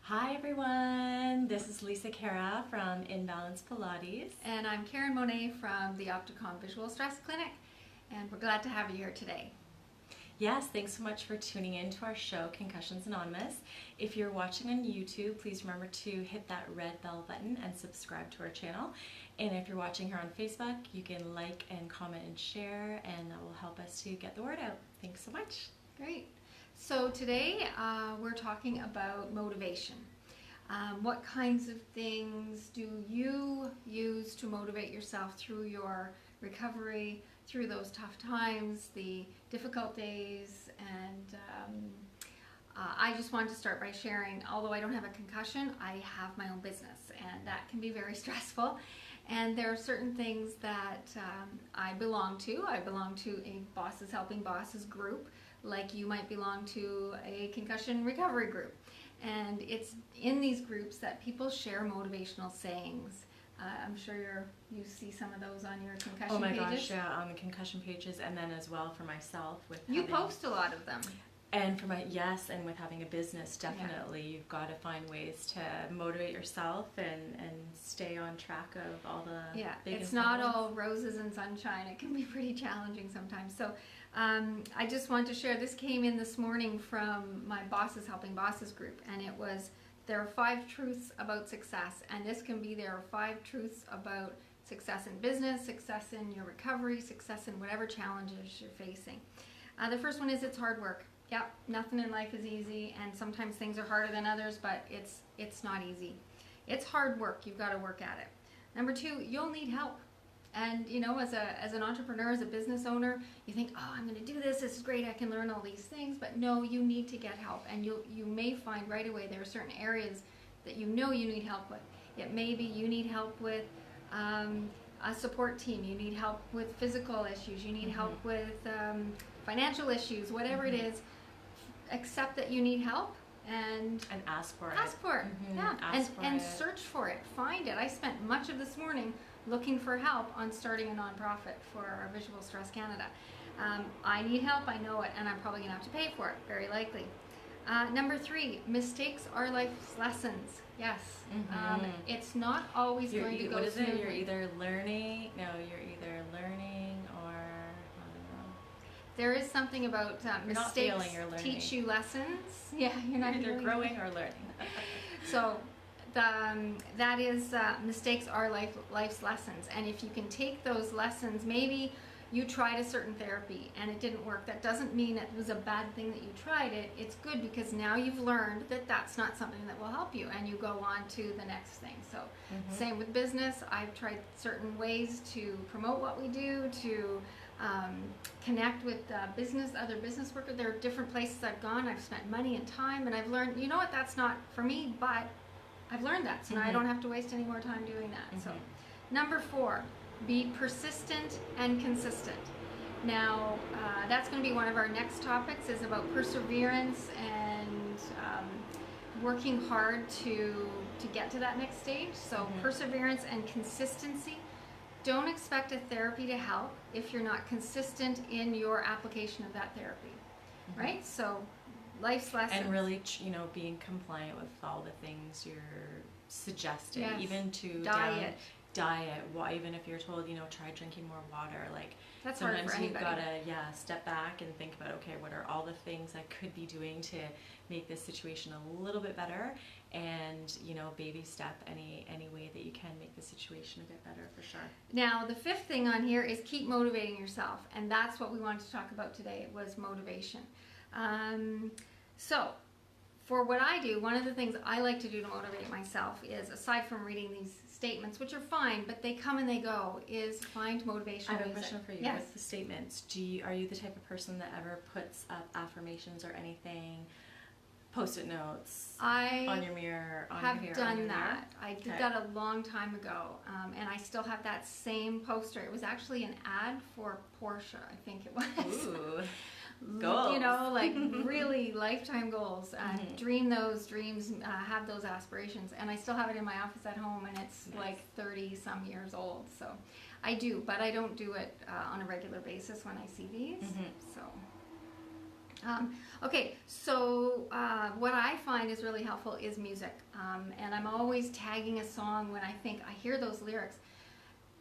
Hi everyone, this is Lisa Khera from Imbalance Pilates. And I'm Karen Monet from the Opticom Visual Stress Clinic, and we're glad to have you here today. Yes, thanks so much for tuning in to our show, Concussions Anonymous. If you're watching on YouTube, please remember to hit that red bell button and subscribe to our channel. And if you're watching here on Facebook, you can like and comment and share, and that will help us to get the word out. Thanks so much. Great. So today we're talking about motivation. What kinds of things do you use to motivate yourself through your recovery, through those tough times, the difficult days? And I just wanted to start by sharing, although I don't have a concussion, I have my own business, and that can be very stressful. And there are certain things that I belong to. I belong to a Bosses Helping Bosses group, like you might belong to a concussion recovery group. And it's in these groups that people share motivational sayings. I'm sure you see some of those on your concussion pages. Oh my gosh, yeah, on the concussion pages, and then as well for myself with you post a lot of them. And for my, yes, and with having a business, definitely, you've got to find ways to motivate yourself and stay on track of all the big it's not all roses and sunshine. It can be pretty challenging sometimes. So I just want to share, this came in this morning from my Bosses Helping Bosses group, and it was, there are 5 truths about success, and this can be, there are 5 truths about success in business, success in your recovery, success in whatever challenges you're facing. The first one is, it's hard work. Yep, nothing in life is easy, and sometimes things are harder than others, but it's not easy. It's hard work. You've got to work at it. Number 2, you'll need help. And you know, as an entrepreneur, as a business owner, you think, oh, I'm going to do this. This is great. I can learn all these things. But no, you need to get help, and you may find right away there are certain areas that you know you need help with. It may be you need help with a support team. You need help with physical issues. You need help with financial issues. Whatever it is, accept that you need help and ask for it. Ask for it. Yeah. And it. Search for it. Find it. I spent much of this morning looking for help on starting a nonprofit for our Visual Stress Canada. I need help. I know it, and I'm probably going to have to pay for it, very likely. Number 3, mistakes are life's lessons. Yes. It's not always going to go what is smoothly. it? You're either learning or there is something about mistakes teach you lessons. Yeah, you're not either growing or learning. So that is mistakes are life's lessons, and if you can take those lessons, maybe you tried a certain therapy and it didn't work. That doesn't mean it was a bad thing that you tried it. It's good because now you've learned that that's not something that will help you, and you go on to the next thing. So same with business. I've tried certain ways to promote what we do, to connect with other business workers. There are different places I've gone. I've spent money and time, and I've learned, you know what, that's not for me, but I've learned that, so now I don't have to waste any more time doing that. So number 4, be persistent and consistent. Now that's going to be one of our next topics, is about perseverance and working hard to get to that next stage. So perseverance and consistency. Don't expect a therapy to help if you're not consistent in your application of that therapy, right? So life's lessons. And really, being compliant with all the things you're suggesting, Yes. Even to diet. Well, even if you're told, try drinking more water, like That's hard sometimes for you've anybody. got to step back and think about, okay, what are all the things I could be doing to make this situation a little bit better, and baby step any way that you can make the situation a bit better, for sure. Now the 5th thing on here is keep motivating yourself, and that's what we wanted to talk about today, was motivation. So for what I do, one of the things I like to do to motivate myself is, aside from reading these statements, which are fine, but they come and they go, is find motivational music. I have a question for you. Yes. With the statements, are you the type of person that ever puts up affirmations or anything, post-it notes on your mirror, on your hair? I have done that. I did that a long time ago, and I still have that same poster. It was actually an ad for Porsche, I think it was. Ooh. Goals. Like really lifetime goals. Dream those dreams, have those aspirations. And I still have it in my office at home, and it's like 30 some years old. So I do, but I don't do it on a regular basis when I see these. So Okay, so what I find find is really helpful is music. And I'm always tagging a song when I think I hear those lyrics.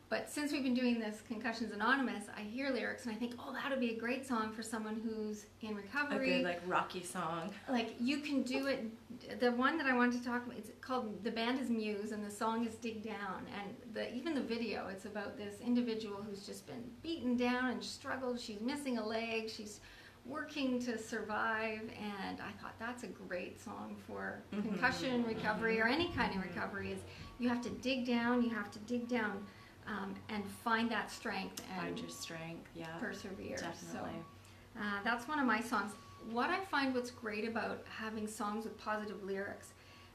But since we've been doing this Concussions Anonymous, I hear lyrics and I think, oh, that would be a great song for someone who's in recovery. A good, like, rocky song. Like, you can do it. The one that I wanted to talk about, it's called, the band is Muse, and the song is Dig Down. And even the video, it's about this individual who's just been beaten down and struggled. She's missing a leg. She's working to survive. And I thought that's a great song for concussion recovery or any kind of recovery. Is you have to dig down. You have to dig down. And find that strength and find your strength, yeah, persevere. Definitely. So that's one of my songs. What I find what's great about having songs with positive lyrics,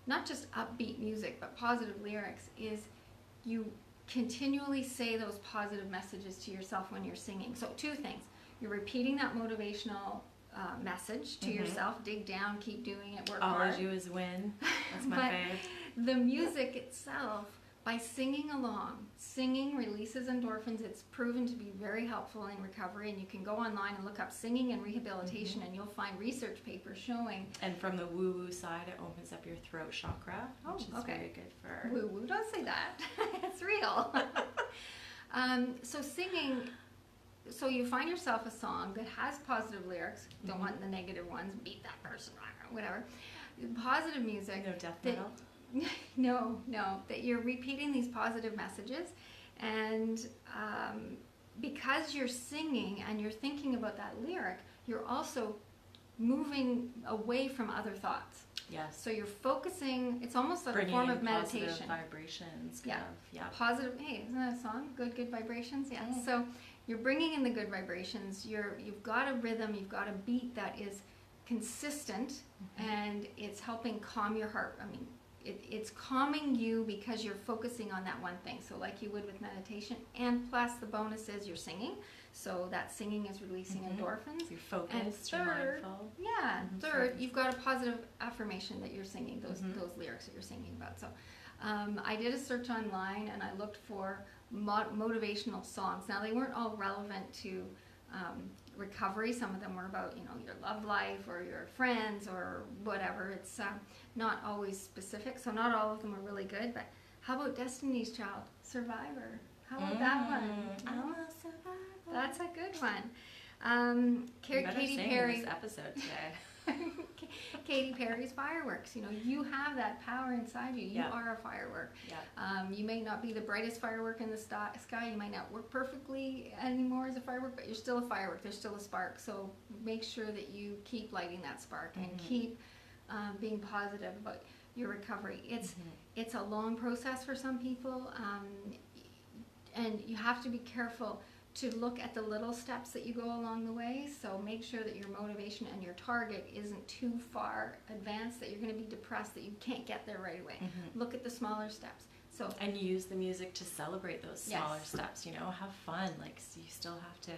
not just upbeat music, but positive lyrics, is you continually say those positive messages to yourself when you're singing. So two things. You're repeating that motivational message to yourself. Dig down, keep doing it, work hard. All I do is win. That's my fave. The music itself, by singing along, singing releases endorphins. It's proven to be very helpful in recovery, and you can go online and look up singing and rehabilitation, and you'll find research papers showing. And from the woo-woo side, it opens up your throat chakra, which is very good for... Woo-woo, don't say that. It's real. So singing, so you find yourself a song that has positive lyrics, don't want the negative ones, beat that person, whatever. Positive music. No death metal. No, that you're repeating these positive messages, and because you're singing and you're thinking about that lyric, you're also moving away from other thoughts. Yes. So you're focusing, it's almost like bringing a form of in meditation. Positive vibrations. Yeah. Positive, hey, isn't that a song? Good vibrations? Yeah. So you're bringing in the good vibrations. You've got a rhythm, you've got a beat that is consistent, and it's helping calm your heart. I mean, it's calming you because you're focusing on that one thing. So like you would with meditation, and plus the bonus is you're singing. So that singing is releasing endorphins. You're focused, and third, you're mindful. Yeah. Third, you've got a positive affirmation that you're singing, those lyrics that you're singing about. So I did a search online and I looked for motivational songs. Now they weren't all relevant to recovery. Some of them were about, your love life or your friends or whatever. It's not always specific, so not all of them are really good. But how about Destiny's Child, Survivor? How about that one? I'm a survivor. That's a good one. Katy Perry's episode today. Katy Perry's Fireworks. You have that power inside you. You are a firework. You may not be the brightest firework in the sky. You might not work perfectly anymore as a firework, but you're still a firework. There's still a spark. So make sure that you keep lighting that spark and keep being positive about your recovery. It's a long process for some people, and you have to be careful to look at the little steps that you go along the way. So make sure that your motivation and your target isn't too far advanced, that you're going to be depressed, that you can't get there right away. Look at the smaller steps. And use the music to celebrate those smaller steps. Have fun. Like, so you still have to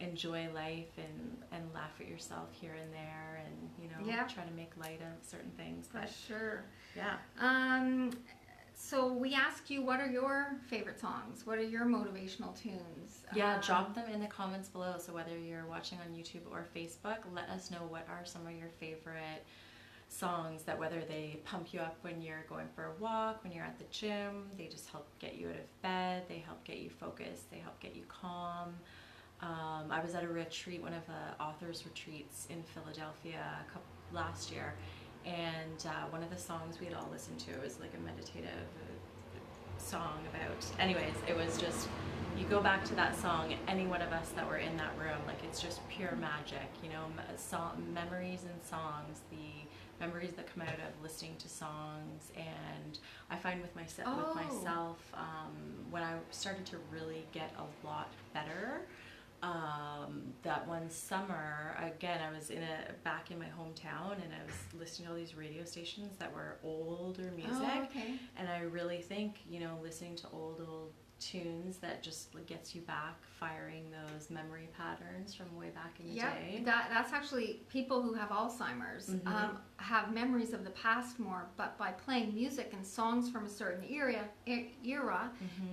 enjoy life and laugh at yourself here and there, and try to make light of certain things. For sure. Yeah. So we asked you, what are your favorite songs? What are your motivational tunes? Yeah, drop them in the comments below. So whether you're watching on YouTube or Facebook, let us know what are some of your favorite songs, that whether they pump you up when you're going for a walk, when you're at the gym, they just help get you out of bed, they help get you focused, they help get you calm. I was at a retreat, one of the authors' retreats in Philadelphia last year, and one of the songs we had all listened to was like a meditative song about, anyways, it was just, you go back to that song, any one of us that were in that room, like, it's just pure magic, memories and songs, the memories that come out of listening to songs. And I find with myself, when I started to really get a lot better, that one summer, again, I was back in my hometown, and I was listening to all these radio stations that were older music. And I really think, listening to old tunes, that just gets you back, firing those memory patterns from way back in the day. That's actually, people who have Alzheimer's have memories of the past more, but by playing music and songs from a certain era,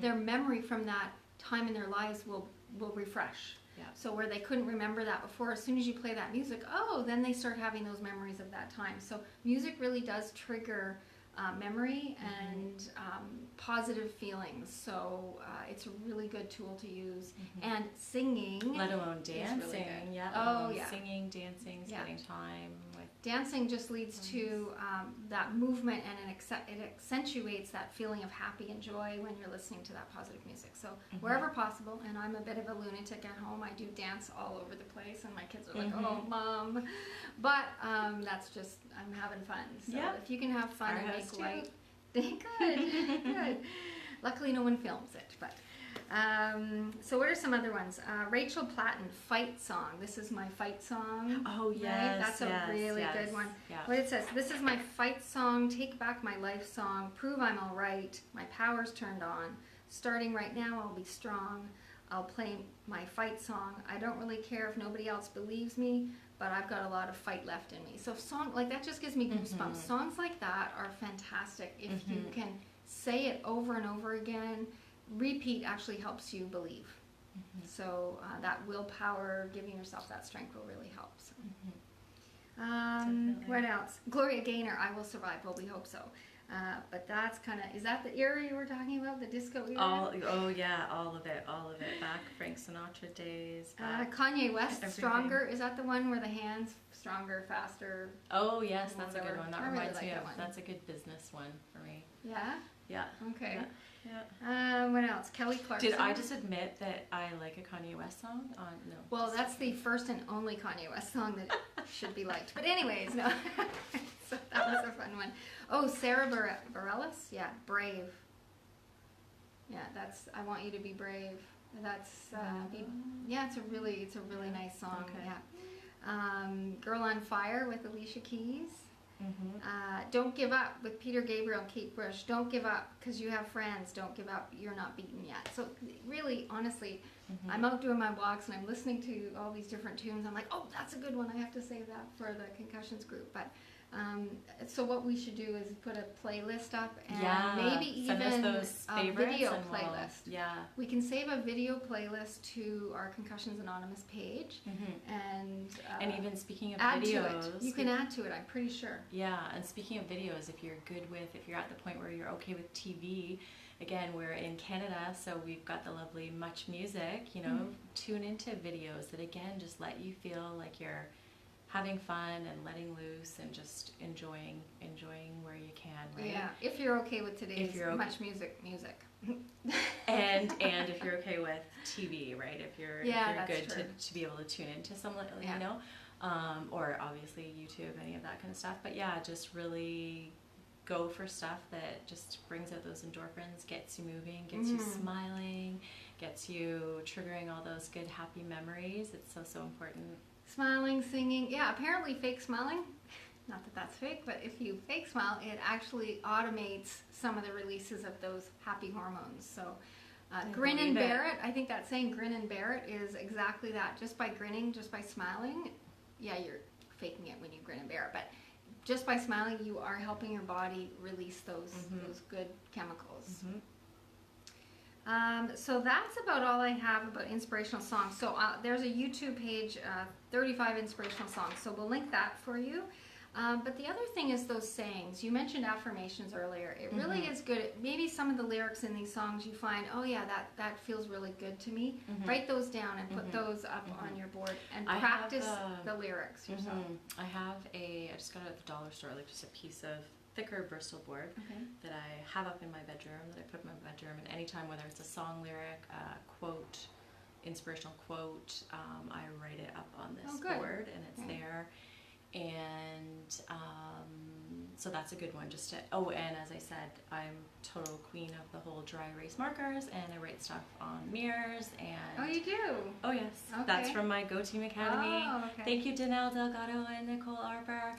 their memory from that time in their lives will refresh. Yeah. So where they couldn't remember that before, as soon as you play that music, then they start having those memories of that time. So music really does trigger memory and positive feelings. So it's a really good tool to use. And singing, let alone dancing. Really good. Yeah. Oh, yeah. Singing, dancing, spending time with. Dancing just leads to that movement, and it accentuates that feeling of happy and joy when you're listening to that positive music. So wherever possible, and I'm a bit of a lunatic at home, I do dance all over the place, and my kids are like, "Oh, Mom," but that's just, I'm having fun. So if you can have fun and make light, good. Luckily, no one films it, but. So what are some other ones? Rachel Platten, Fight Song. This is my fight song. Oh, yes. Right? That's a really good one. Yeah. What it says, this is my fight song, take back my life song, prove I'm all right, my power's turned on. Starting right now, I'll be strong. I'll play my fight song. I don't really care if nobody else believes me, but I've got a lot of fight left in me. So song like that just gives me goosebumps. Songs like that are fantastic if you can say it over and over again. Repeat actually helps you believe. So that willpower, giving yourself that strength will really help. So. What else? Gloria Gaynor, I Will Survive. Well, we hope so. But that's kind of, is that the era you were talking about, the disco era? All of it. Back Frank Sinatra days. Kanye West, everything. Stronger. Is that the one where the hands, stronger, faster? Oh, yes, that's a good one. That reminds me of, that that's a good business one for me. Yeah? Yeah. Okay. Yeah. What else? Kelly Clarkson. Did I just admit that I like a Kanye West song? No. Well, that's the first and only Kanye West song that should be liked. But anyways, no. So that was a fun one. Oh, Sarah Bareilles? Yeah, Brave. Yeah, that's I Want You to Be Brave. That's it's a really nice song. Okay. Yeah. Girl on Fire with Alicia Keys. Don't Give Up with Peter Gabriel and Kate Bush. Don't give up because you have friends. Don't give up. You're not beaten yet. So really, honestly, I'm out doing my walks and I'm listening to all these different tunes. I'm like, oh, that's a good one. I have to save that for the concussions group. But so what we should do is put a playlist up and maybe even a video playlist. We can save a video playlist to our Concussions Anonymous page and even speaking of add videos, to it. You can add to it, I'm pretty sure. Yeah, and speaking of videos, if you're at the point where you're okay with TV, again, we're in Canada, so we've got the lovely Much Music, tune into videos that again just let you feel like you're having fun and letting loose and just enjoying where you can, right? Yeah, if you're okay with today's Much Music. and if you're okay with TV, right? If you're good to be able to tune into something, or obviously YouTube, any of that kind of stuff. But yeah, just really go for stuff that just brings out those endorphins, gets you moving, gets you smiling, gets you triggering all those good, happy memories. It's so important. Smiling, singing. Yeah, apparently fake smiling, not that that's fake, but if you fake smile, it actually automates some of the releases of those happy hormones. So grin and bear it. I think that saying grin and bear it is exactly that. Just by grinning, just by smiling, yeah, you're faking it when you grin and bear it, but just by smiling, you are helping your body release those good chemicals. So that's about all I have about inspirational songs. So there's a YouTube page, 35 inspirational songs. So we'll link that for you. But the other thing is those sayings. You mentioned affirmations earlier. It really is good. Maybe some of the lyrics in these songs you find, oh yeah, that feels really good to me. Write those down and put those up on your board and practice the lyrics yourself. I just got it at the dollar store, like just a piece of thicker Bristol board that I have up in my bedroom, that I put in my bedroom, and anytime, whether it's a song lyric, a quote, inspirational quote, I write it up on this board, and it's there. And so that's a good one. Just to, and as I said, I'm total queen of the whole dry erase markers, and I write stuff on mirrors. And oh, you do? Oh yes, that's from my Go Team Academy. Thank you, Danelle Delgado and Nicole Arbor,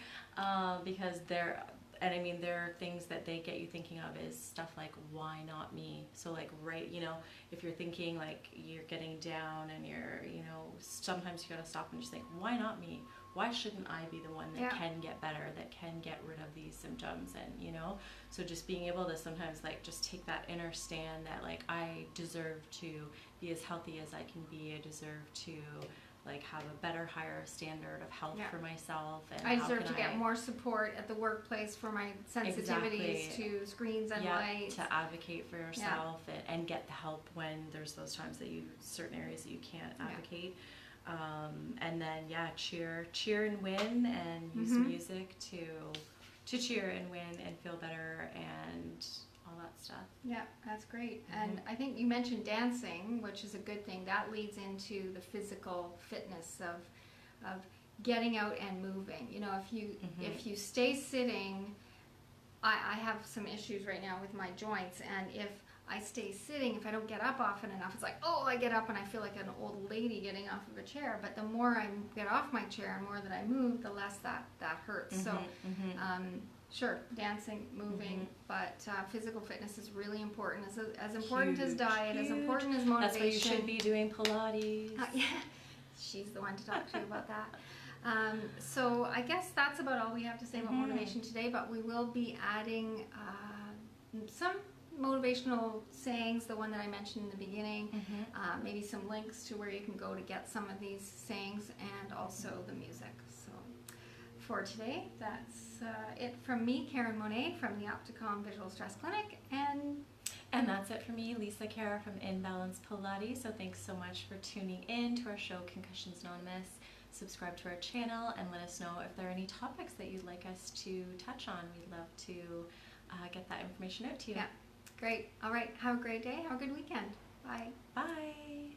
because there are things that they get you thinking of is stuff like, why not me? So like, if you're thinking like you're getting down and you're, sometimes you gotta stop and just think, why not me? why shouldn't I be the one that Yeah. can get better, that can get rid of these symptoms? And, you know, so just being able to sometimes like just take that inner stand that like I deserve to be as healthy as I can be. I deserve to like have a better, higher standard of health Yeah. for myself. And I how deserve can to get more support at the workplace for my sensitivities Exactly. to screens and Yeah, lights. to advocate for yourself and get the help when there's those times that certain areas that you can't advocate. And then cheer and win, and use music to cheer and win and feel better and all that stuff. Yeah, that's great. And I think you mentioned dancing, which is a good thing. That leads into the physical fitness of getting out and moving. You know, if you stay sitting, I have some issues right now with my joints, and if I stay sitting, if I don't get up often enough, it's like, oh, I get up and I feel like an old lady getting off of a chair. But the more I get off my chair and more that I move, the less that hurts. So, sure, dancing, moving, but physical fitness is really important. As important as diet, as important as motivation. That's why you should be doing Pilates. Yeah, she's the one to talk to you about that. So I guess that's about all we have to say about motivation today, but we will be adding some motivational sayings, the one that I mentioned in the beginning, maybe some links to where you can go to get some of these sayings, and also the music. So for today, that's it from me, Karen Monet from the Opticom Visual Stress Clinic, and that's it for me, Lisa Khera from Imbalance Pilates. So thanks so much for tuning in to our show, Concussions Anonymous. Subscribe to our channel and let us know if there are any topics that you'd like us to touch on. We'd love to get that information out to you. Yeah, great. All right, have a great day. Have a good weekend. Bye. Bye.